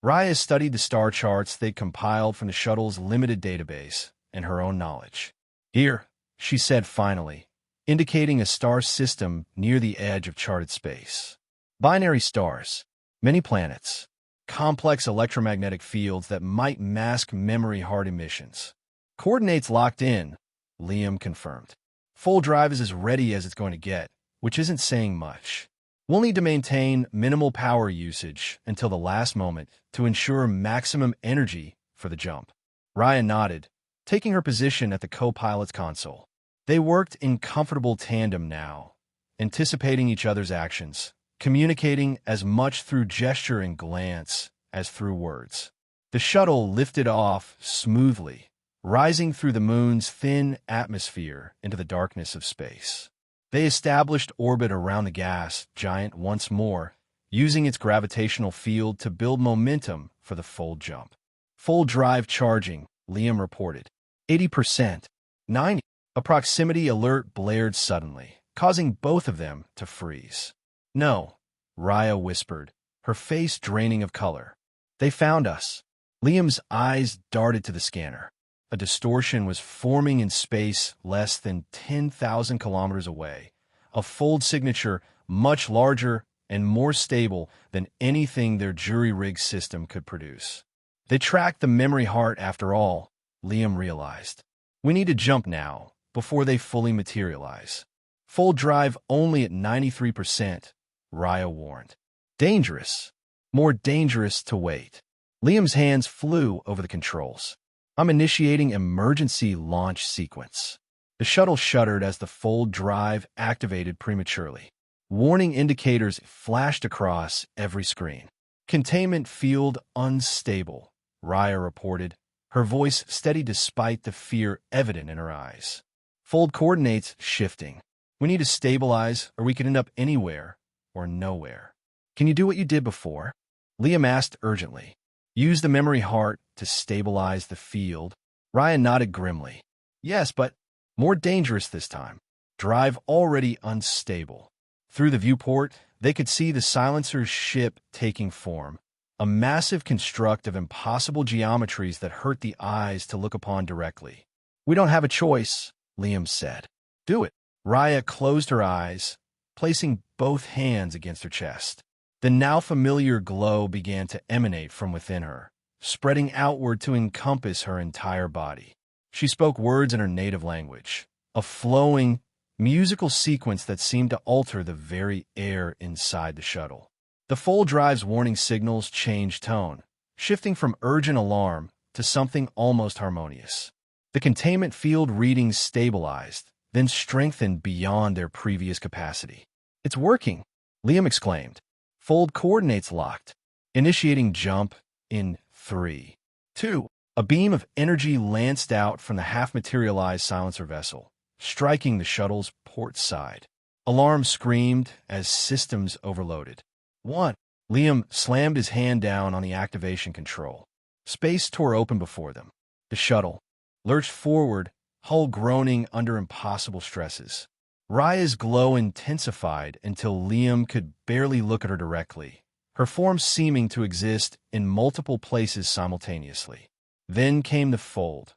Raya studied the star charts they'd compiled from the shuttle's limited database and her own knowledge. "Here," she said finally, indicating a star system near the edge of charted space. Binary stars, many planets, complex electromagnetic fields that might mask memory-hard emissions. "Coordinates locked in," Liam confirmed. "Full drive is as ready as it's going to get, which isn't saying much. We'll need to maintain minimal power usage until the last moment to ensure maximum energy for the jump." Raya nodded, taking her position at the co-pilot's console. They worked in comfortable tandem now, anticipating each other's actions, communicating as much through gesture and glance as through words. The shuttle lifted off smoothly, rising through the moon's thin atmosphere into the darkness of space. They established orbit around the gas giant once more, using its gravitational field to build momentum for the full jump. "Full drive charging," Liam reported. 80%. 90. A proximity alert blared suddenly, causing both of them to freeze. "No," Raya whispered, her face draining of color. "They found us." Liam's eyes darted to the scanner. A distortion was forming in space less than 10,000 kilometers away, a fold signature much larger and more stable than anything their jury-rig system could produce. They tracked the memory heart after all, Liam realized. "We need to jump now, before they fully materialize." "Full drive only at 93%, Raya warned. "Dangerous. More dangerous to wait." Liam's hands flew over the controls. "I'm initiating emergency launch sequence." The shuttle shuddered as the full drive activated prematurely. Warning indicators flashed across every screen. "Containment field unstable," Raya reported, her voice steady despite the fear evident in her eyes. "Fold coordinates shifting. We need to stabilize or we could end up anywhere or nowhere." "Can you do what you did before?" Liam asked urgently. "Use the memory heart to stabilize the field." Ryan nodded grimly. "Yes, but more dangerous this time. Drive already unstable." Through the viewport, they could see the silencer's ship taking form, a massive construct of impossible geometries that hurt the eyes to look upon directly. "We don't have a choice," Liam said. "Do it." Raya closed her eyes, placing both hands against her chest. The now familiar glow began to emanate from within her, spreading outward to encompass her entire body. She spoke words in her native language, a flowing, musical sequence that seemed to alter the very air inside the shuttle. The full drive's warning signals changed tone, shifting from urgent alarm to something almost harmonious. The containment field readings stabilized, then strengthened beyond their previous capacity. "It's working," Liam exclaimed. "Fold coordinates locked. Initiating jump in 3, 2. A beam of energy lanced out from the half-materialized silencer vessel, striking the shuttle's port side. Alarm screamed as systems overloaded. 1. Liam slammed his hand down on the activation control. Space tore open before them. The shuttle lurched forward, hull groaning under impossible stresses. Raya's glow intensified until Liam could barely look at her directly, her form seeming to exist in multiple places simultaneously. Then came the fold,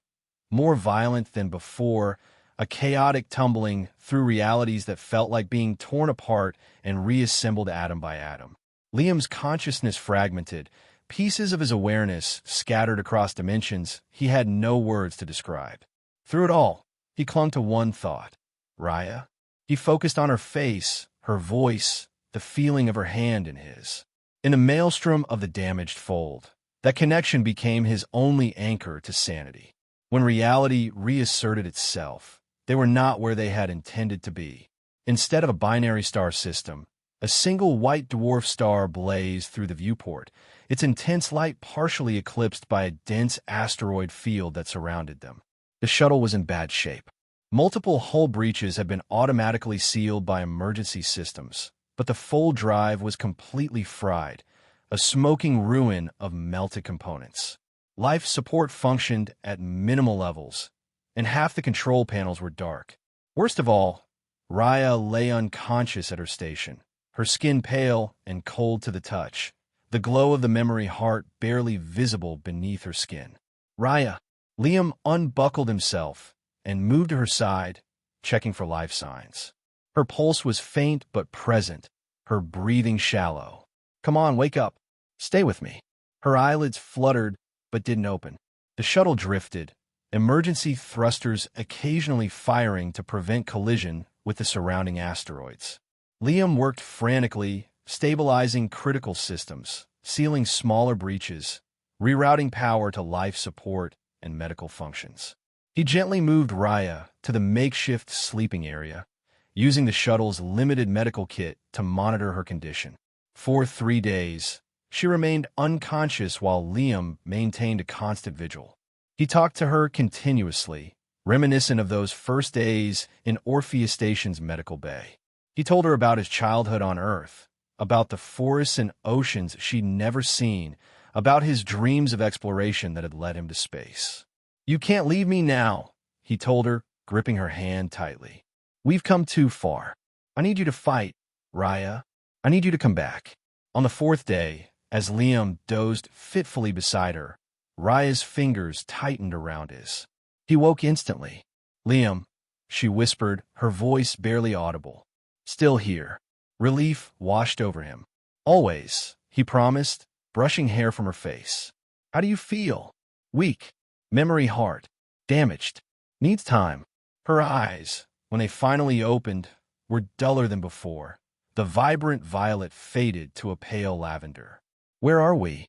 more violent than before, a chaotic tumbling through realities that felt like being torn apart and reassembled atom by atom. Liam's consciousness fragmented, pieces of his awareness scattered across dimensions he had no words to describe. Through it all, he clung to one thought: Raya. He focused on her face, her voice, the feeling of her hand in his. In the maelstrom of the damaged fold, that connection became his only anchor to sanity. When reality reasserted itself, they were not where they had intended to be. Instead of a binary star system, a single white dwarf star blazed through the viewport, its intense light partially eclipsed by a dense asteroid field that surrounded them. The shuttle was in bad shape. Multiple hull breaches had been automatically sealed by emergency systems, but the full drive was completely fried, a smoking ruin of melted components. Life support functioned at minimal levels, and half the control panels were dark. Worst of all, Raya lay unconscious at her station, her skin pale and cold to the touch, the glow of the memory heart barely visible beneath her skin. Raya. Liam unbuckled himself and moved to her side, checking for life signs. Her pulse was faint but present, her breathing shallow. Come on, wake up. Stay with me. Her eyelids fluttered but didn't open. The shuttle drifted, emergency thrusters occasionally firing to prevent collision with the surrounding asteroids. Liam worked frantically, stabilizing critical systems, sealing smaller breaches, rerouting power to life support and medical functions. He gently moved Raya to the makeshift sleeping area, using the shuttle's limited medical kit to monitor her condition. For 3 days, she remained unconscious while Liam maintained a constant vigil. He talked to her continuously, reminiscent of those first days in Orpheus Station's medical bay. He told her about his childhood on Earth, about the forests and oceans she'd never seen, about his dreams of exploration that had led him to space. You can't leave me now, he told her, gripping her hand tightly. We've come too far. I need you to fight, Raya. I need you to come back. On the 4th day, as Liam dozed fitfully beside her, Raya's fingers tightened around his. He woke instantly. Liam, she whispered, her voice barely audible. Still here. Relief washed over him. Always, he promised, brushing hair from her face. How do you feel? Weak. Memory heart. Damaged. Needs time. Her eyes, when they finally opened, were duller than before. The vibrant violet faded to a pale lavender. Where are we?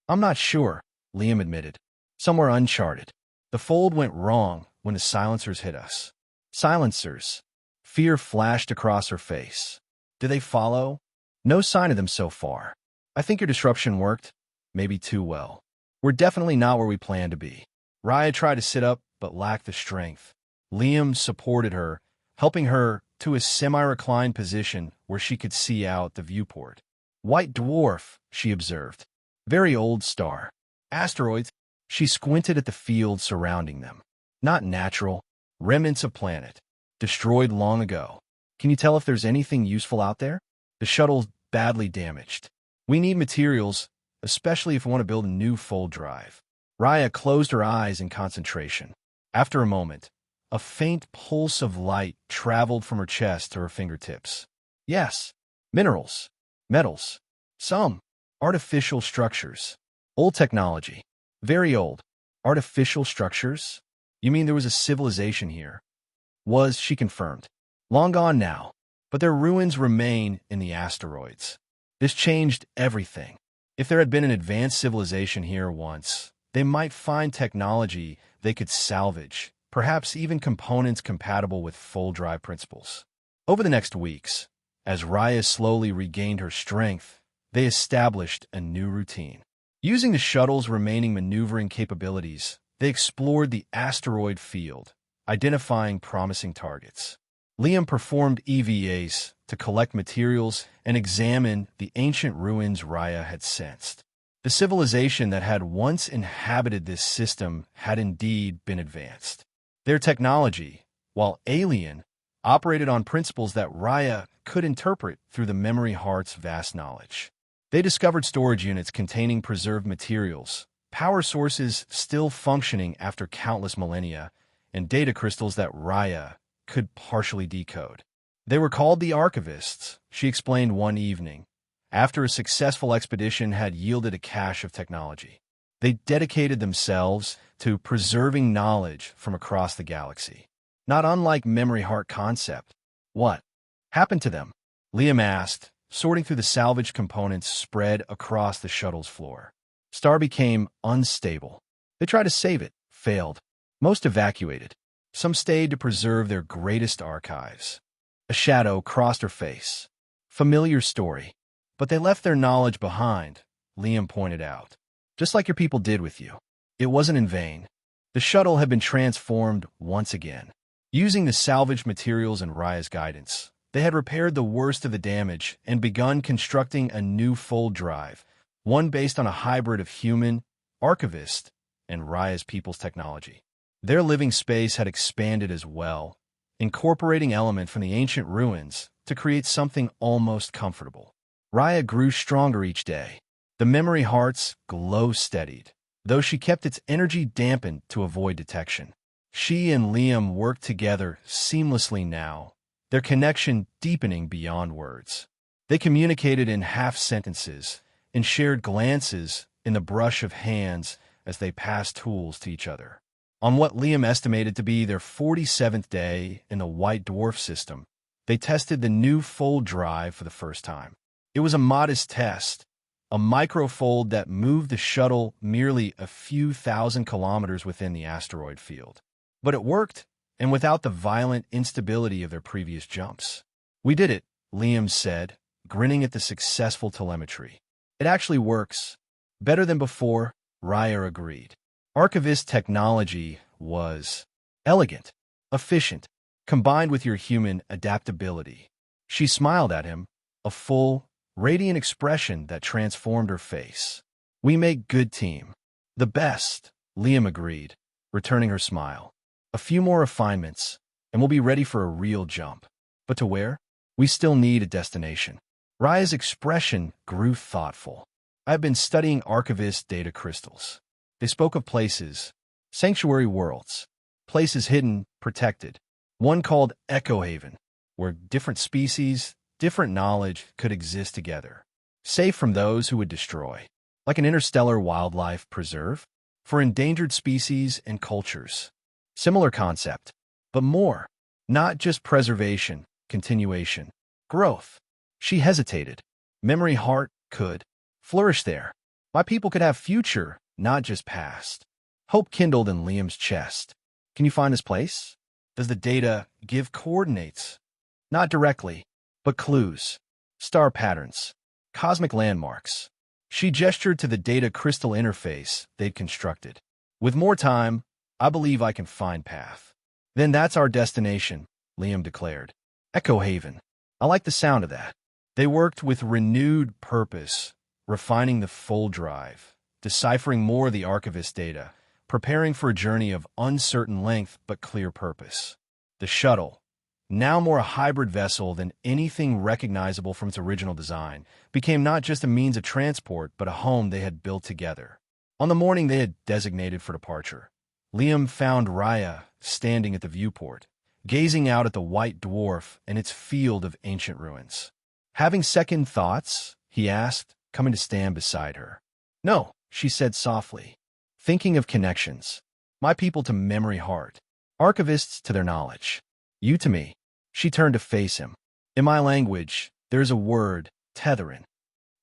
I'm not sure, Liam admitted. Somewhere uncharted. The fold went wrong when the silencers hit us. Silencers. Fear flashed across her face. Do they follow? No sign of them so far. I think your disruption worked. Maybe too well. We're definitely not where we planned to be. Raya tried to sit up, but lacked the strength. Liam supported her, helping her to a semi-reclined position where she could see out the viewport. White dwarf, she observed. Very old star. Asteroids. She squinted at the field surrounding them. Not natural. Remnants of planet. Destroyed long ago. Can you tell if there's anything useful out there? The shuttle's badly damaged. We need materials, especially if we want to build a new fold drive. Raya closed her eyes in concentration. After a moment, a faint pulse of light traveled from her chest to her fingertips. Yes, minerals, metals, some artificial structures. Old technology. Very old. Artificial structures? You mean there was a civilization here? She confirmed. Long gone now, but their ruins remain in the asteroids. This changed everything. If there had been an advanced civilization here once, they might find technology they could salvage, perhaps even components compatible with full drive principles. Over the next weeks, as Raya slowly regained her strength, they established a new routine. Using the shuttle's remaining maneuvering capabilities, they explored the asteroid field, identifying promising targets. Liam performed EVAs to collect materials and examine the ancient ruins Raya had sensed. The civilization that had once inhabited this system had indeed been advanced. Their technology, while alien, operated on principles that Raya could interpret through the memory heart's vast knowledge. They discovered storage units containing preserved materials, power sources still functioning after countless millennia, and data crystals that Raya could partially decode. They were called the Archivists, she explained one evening, after a successful expedition had yielded a cache of technology. They dedicated themselves to preserving knowledge from across the galaxy. Not unlike memory heart concept. What happened to them? Liam asked, sorting through the salvaged components spread across the shuttle's floor. Star became unstable. They tried to save it, failed. Most evacuated. Some stayed to preserve their greatest archives. A shadow crossed her face. Familiar story. But they left their knowledge behind, Liam pointed out. Just like your people did with you. It wasn't in vain. The shuttle had been transformed once again. Using the salvaged materials and Raya's guidance, they had repaired the worst of the damage and begun constructing a new fold drive, one based on a hybrid of human, archivist, and Raya's people's technology. Their living space had expanded as well, incorporating elements from the ancient ruins to create something almost comfortable. Raya grew stronger each day. The memory heart's glow steadied, though she kept its energy dampened to avoid detection. She and Liam worked together seamlessly now, their connection deepening beyond words. They communicated in half-sentences and shared glances in the brush of hands as they passed tools to each other. On what Liam estimated to be their 47th day in the White Dwarf system, they tested the new fold drive for the first time. It was a modest test, a microfold that moved the shuttle merely a few thousand kilometers within the asteroid field. But it worked, and without the violent instability of their previous jumps. We did it, Liam said, grinning at the successful telemetry. It actually works. Better than before, Raya agreed. Archivist technology was elegant, efficient, combined with your human adaptability. She smiled at him, a full, radiant expression that transformed her face. We make good team. The best, Liam agreed, returning her smile. A few more refinements, and we'll be ready for a real jump. But to where? We still need a destination. Raya's expression grew thoughtful. I have been studying archivist data crystals. They spoke of places, sanctuary worlds, places hidden, protected. One called Echo Haven, where different species, different knowledge could exist together, safe from those who would destroy. Like an interstellar wildlife preserve for endangered species and cultures. Similar concept, but more. Not just preservation, continuation, growth. She hesitated. Memory heart could flourish there. My people could have future, not just past. Hope kindled in Liam's chest. Can you find this place? Does the data give coordinates? Not directly, but clues, star patterns, cosmic landmarks. She gestured to the data crystal interface they'd constructed. With more time, I believe I can find path. Then that's our destination, Liam declared. Echo Haven. I like the sound of that. They worked with renewed purpose, refining the fold drive, deciphering more of the archivist data, preparing for a journey of uncertain length but clear purpose. The shuttle, now more a hybrid vessel than anything recognizable from its original design, became not just a means of transport but a home they had built together. On the morning they had designated for departure, Liam found Raya standing at the viewport, gazing out at the White Dwarf and its field of ancient ruins. Having second thoughts? He asked, coming to stand beside her. No, she said softly. Thinking of connections. My people to memory heart. Archivists to their knowledge. You to me. She turned to face him. In my language, there's a word, tetherin.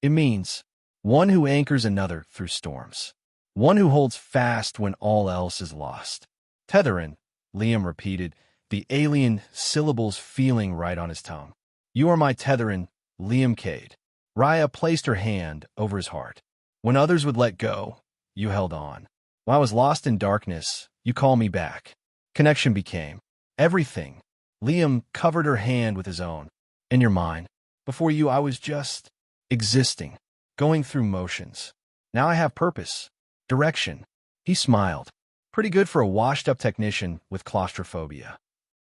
It means one who anchors another through storms. One who holds fast when all else is lost. Tetherin, Liam repeated, the alien syllables feeling right on his tongue. You are my tetherin, Liam Cade. Raya placed her hand over his heart. When others would let go, you held on. When I was lost in darkness, you called me back. Connection became everything. Liam covered her hand with his own. In your mind. Before you, I was just existing, going through motions. Now I have purpose. Direction. He smiled. Pretty good for a washed-up technician with claustrophobia.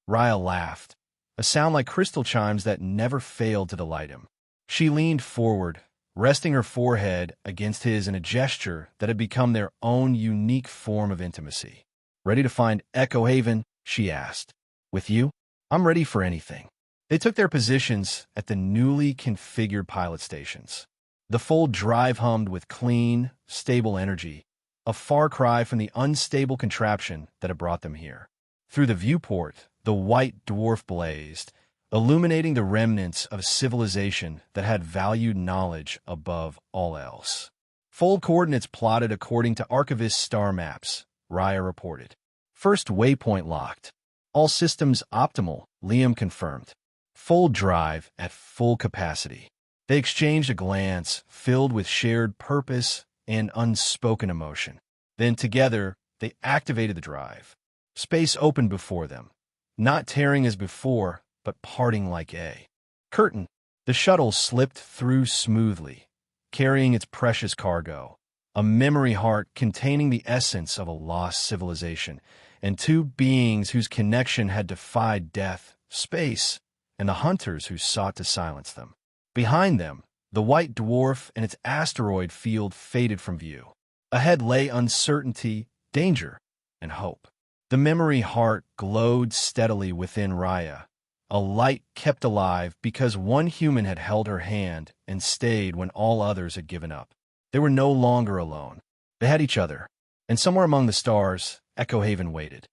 Raya laughed. a sound like crystal chimes that never failed to delight him. She leaned forward, resting her forehead against his in a gesture that had become their own unique form of intimacy. "Ready to find Echo Haven?" she asked. "With you? I'm ready for anything." They took their positions at the newly configured pilot stations. The full drive hummed with clean, stable energy, a far cry from the unstable contraption that had brought them here. Through the viewport, the white dwarf blazed, illuminating the remnants of a civilization that had valued knowledge above all else. "Full coordinates plotted according to Archivist star maps," Raya reported. "First waypoint locked. All systems optimal," Liam confirmed. "Full drive at full capacity." They exchanged a glance filled with shared purpose and unspoken emotion. Then together, they activated the drive. Space opened before them, not tearing as before, but parting like a curtain. The shuttle slipped through smoothly, carrying its precious cargo, a memory heart containing the essence of a lost civilization, and two beings whose connection had defied death, space, and the hunters who sought to silence them. Behind them, the white dwarf and its asteroid field faded from view. Ahead lay uncertainty, danger, and hope. The memory heart glowed steadily within Raya, a light kept alive because one human had held her hand and stayed when all others had given up. They were no longer alone. They had each other, and somewhere among the stars, Echo Haven waited.